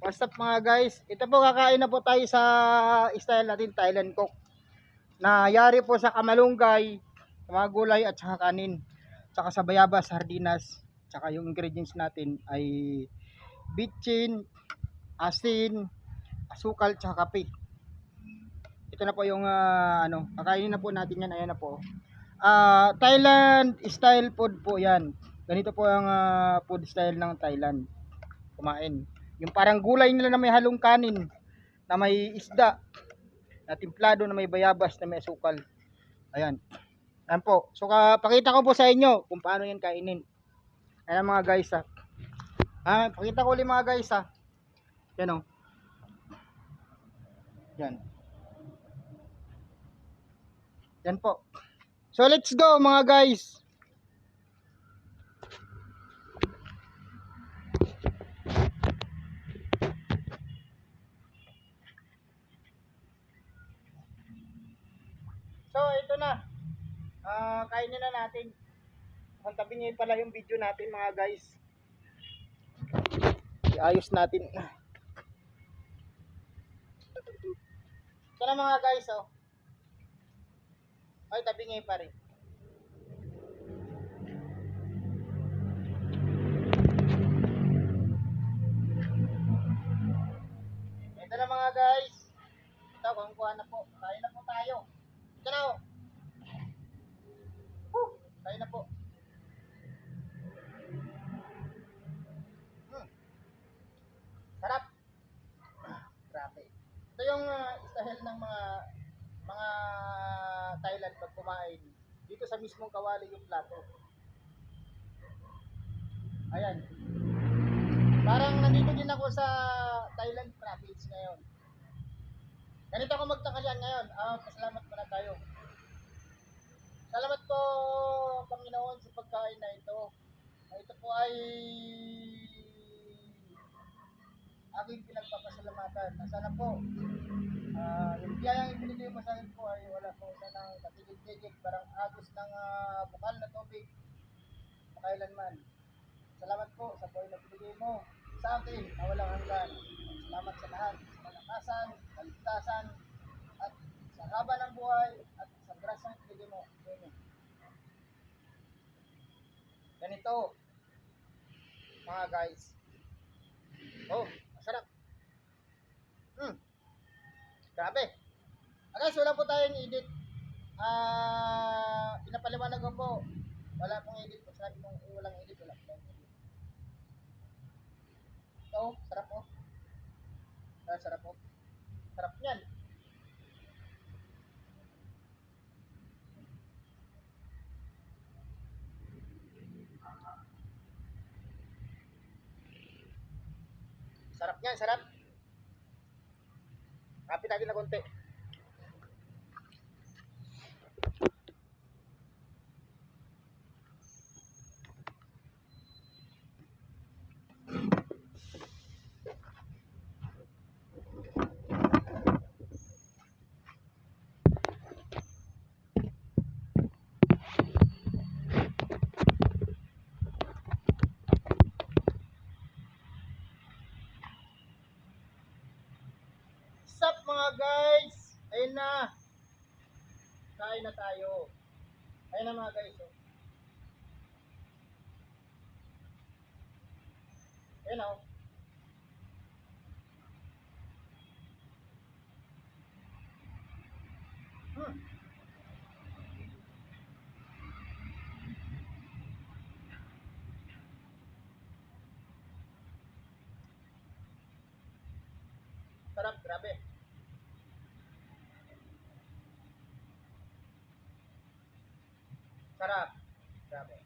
What's up mga guys? Ito po, kakain na po tayo sa style natin, Thailand cook. Nayari po sa kamalunggay, mga gulay at saka kanin. Tsaka sa bayabas, sardinas. Tsaka yung ingredients natin ay bitchin, asin, asukal, tsaka kape. Ito na po yung kakainin na po natin yan. Ayan na po. Thailand style food po yan. Ganito po ang food style ng Thailand. Kumain. Yung parang gulay nila na may halong kanin, na may isda, na timplado, na may bayabas, na may asukal. Ayan. Ayan po. So pakita ko po sa inyo kung paano yan kainin. Ayan mga guys ha. Pakita ko ulit mga guys ha. Yan o. Yan. Yan po. So let's go mga guys. So ito na. Kainin na natin. Ang tabi niya pala yung video natin mga guys. Iayos natin. Ito na mga guys oh. Ay, tabi niya pa rin. Ito na mga guys. Ito, kuha na po. Kain na po tayo. Ito na oh. Kain na po. Sarap. Grabe. Ito yung style ng mga Thailand pag kumain. Dito sa mismong kawali yung plato. Ayan. Parang nandito din ako sa Thailand province ngayon. Ganito ako magtanghalian ngayon. Pasalamat muna tayo. Salamat po Panginoon sa pagkain na ito. Ito po ay aking pinagpapasalamatan. Sana po yung biyayang ibinigay mo sa akin po ay wala po sanang katigil-tigil, parang agos ng bukal na tubig makailanman. Salamat po sa buhay na binigay mo sa akin na walang hanggan. Salamat sa lahat, sa kalakasan, kaligtasan, at sa haba ng buhay at sa grasang binigay mo. Amen. Ganito mga guys. Oh, masarap. Grabe. Guys, wala po tayong edit. Pinapaliwanag ko po. Wala pong edit. Pag sabi mong walang edit, wala pong edit. Ito, sarap po. Sarap po. Sarap yan. Sarap yan, sarap. Kapit natin na konti. Sup mga guys? Ayun na. Kain na tayo. Ayun na mga guys. Oh. Ayun na. Oh. Sarap, grabe. Sarap. Grabe.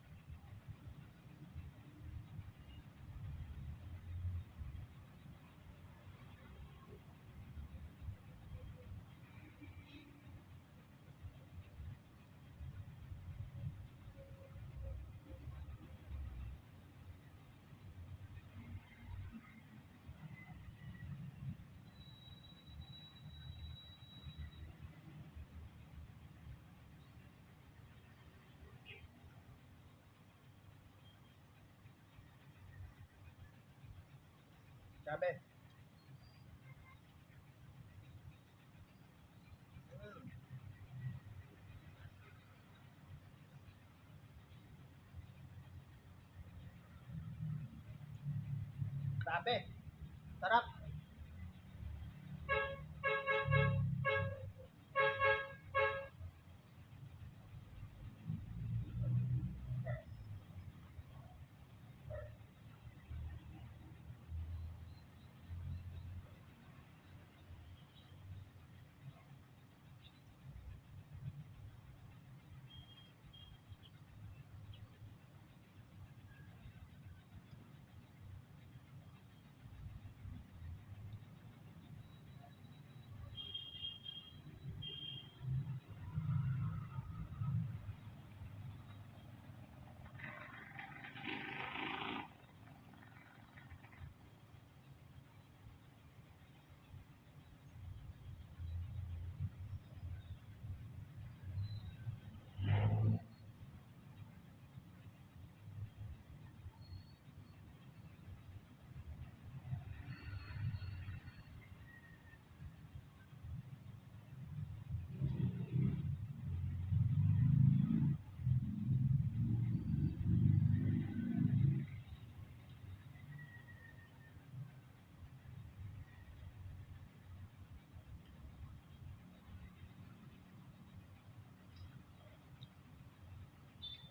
Grabe. Grabe. Sarap.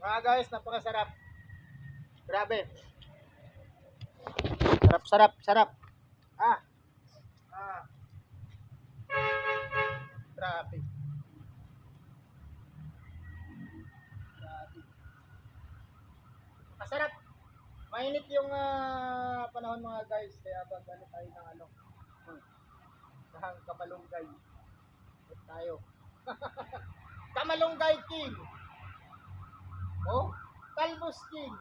Mga guys, napakasarap. Grabe. Sarap, sarap, sarap. Ah, ah, grabe. Grabe. Masarap. Mainit yung panahon mga guys. Kaya bagano tayo ng ano. Hmm, ng kamalunggay. Ito tayo. Kamalunggay King. Oh, Talbos King.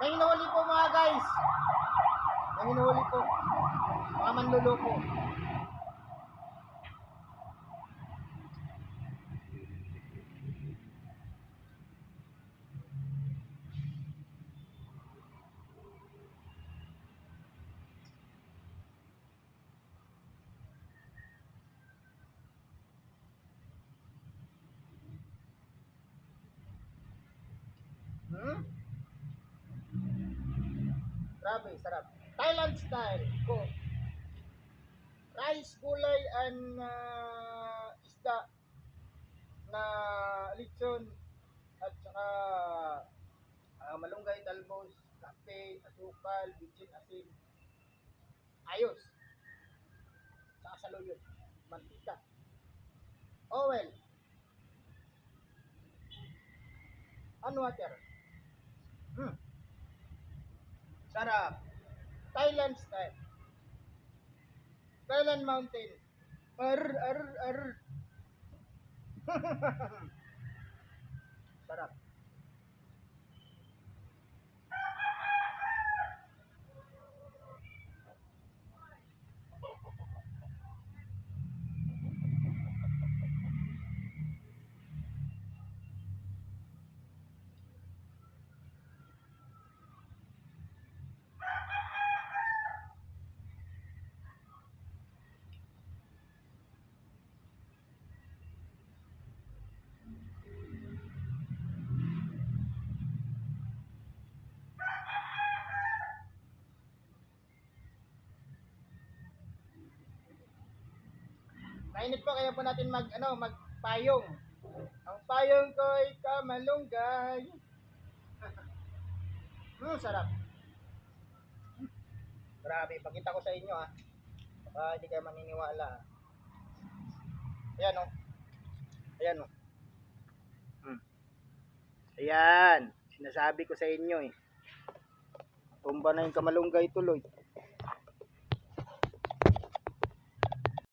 May hinuhuli po mga guys. May hinuhuli po. Mga manluloko. Hmm? Grabe, sarap. Thailand style. Ko. Rice, gulay, and isda na lechon at saka malunggay, talbos, kape, asukal, bitchin, asin. Ayos. Saka saluyot. Mantika. Oil. And water. Hmm. Sarap. Thailand style. Thailand mountain. Ar. Sarap. Mainit po kaya po natin magpayong. Ang payong ko ay kamalunggay. Sarap. Grabe, pakita ko sa inyo hindi kayo maniniwala. Ayan oh. Ayan oh. Ayan, sinasabi ko sa inyo eh. Tumba na yung kamalunggay tuloy.